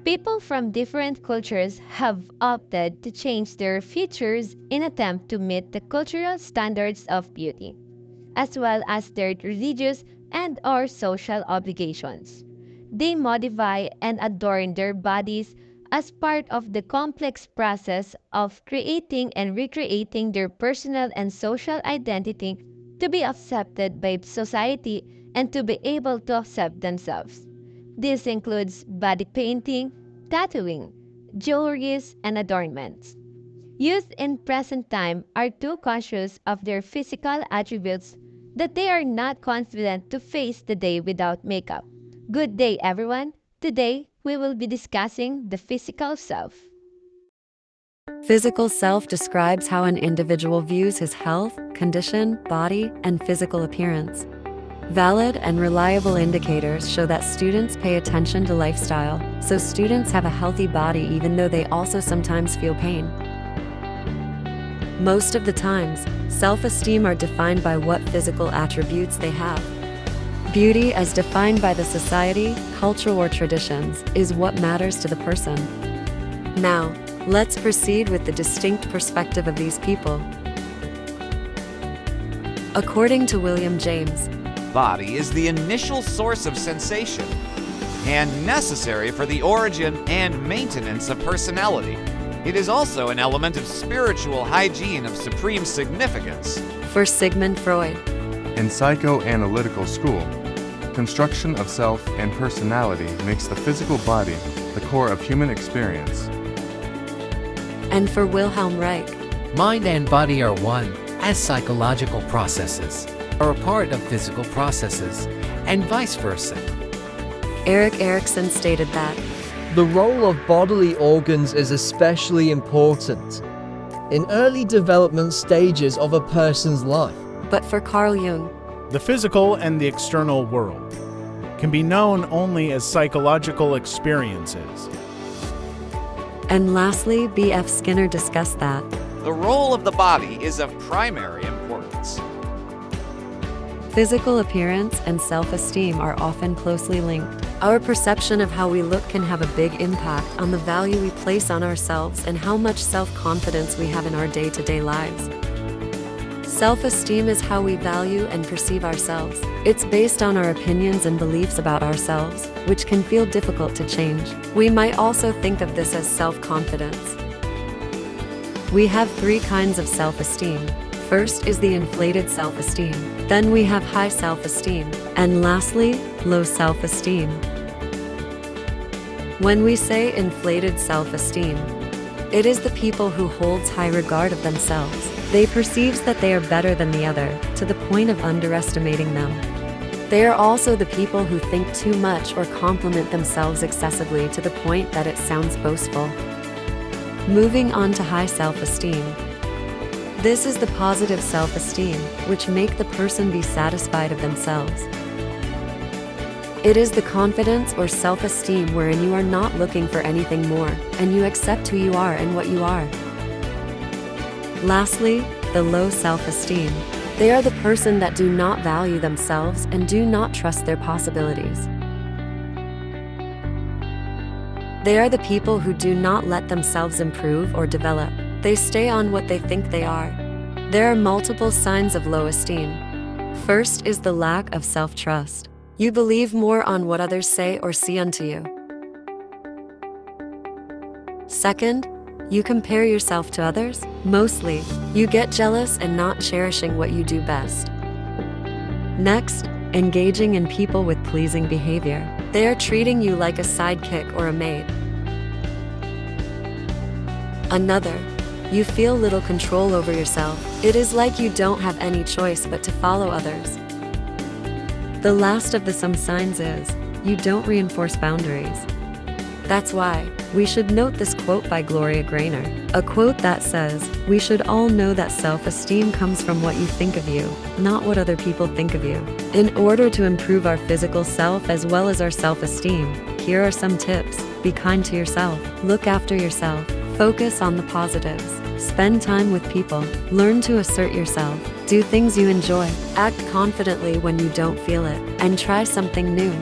People from different cultures have opted to change their features in attempt to meet the cultural standards of beauty, as well as their religious and/or social obligations. They modify and adorn their bodies as part of the complex process of creating and recreating their personal and social identity to be accepted by society and to be able to accept themselves. This includes body painting, tattooing, jewelries, and adornments. Youth in present time are too conscious of their physical attributes that they are not confident to face the day without makeup. Good day, everyone. Today, we will be discussing the physical self. Physical self describes how an individual views his health, condition, body, and physical appearance. Valid and reliable indicators show that students pay attention to lifestyle, so students have a healthy body even though they also sometimes feel pain. Most of the times, self-esteem are defined by what physical attributes they have. Beauty, as defined by the society, culture, or traditions, is what matters to the person. Now, let's proceed with the distinct perspective of these people. According to William James, Body is the initial source of sensation and necessary for the origin and maintenance of personality. It is also an element of spiritual hygiene of supreme significance. for Sigmund Freud, In psychoanalytical school, construction of self and personality makes the physical body the core of human experience. and for Wilhelm Reich, Mind and body are one, as psychological processes are a part of physical processes, and vice versa. Erik Erikson stated that The role of bodily organs is especially important in early development stages of a person's life. but for Carl Jung, The physical and the external world can be known only as psychological experiences. and lastly, B.F. Skinner discussed that The role of the body is of primary importance. physical appearance and self-esteem are often closely linked. Our perception of how we look can have a big impact on the value we place on ourselves and how much self-confidence we have in our day-to-day lives. Self-esteem is how we value and perceive ourselves. It's based on our opinions and beliefs about ourselves, which can feel difficult to change. We might also think of this as self-confidence. We have three kinds of self-esteem. First is the inflated self-esteem. Then we have high self-esteem. And lastly, low self-esteem. When we say inflated self-esteem, it is the people who holds high regard of themselves. They perceives that they are better than the other, to the point of underestimating them. They are also the people who think too much or compliment themselves excessively to the point that it sounds boastful. Moving on to high self-esteem. This is the positive self-esteem, which make the person be satisfied of themselves. It is the confidence or self-esteem wherein you are not looking for anything more, and you accept who you are and what you are. Lastly, the low self-esteem. They are the person that do not value themselves and do not trust their possibilities. They are the people who do not let themselves improve or develop. They stay on what they think they are. There are multiple signs of low esteem. First is the lack of self-trust. You believe more on what others say or see unto you. Second, you compare yourself to others. Mostly, you get jealous and not cherishing what you do best. Next, engaging in people with pleasing behavior. They are treating you like a sidekick or a maid. Another, you feel little control over yourself. It is like you don't have any choice but to follow others. The last of the some signs is, you don't reinforce boundaries. That's why, we should note this quote by Gloria Gaynor, a quote that says, "We should all know that self-esteem comes from what you think of you, not what other people think of you." In order to improve our physical self as well as our self-esteem, here are some tips. Be kind to yourself. Look after yourself. Focus on the positives. Spend time with people. Learn to assert yourself. Do things you enjoy. Act confidently when you don't feel it. And try something new.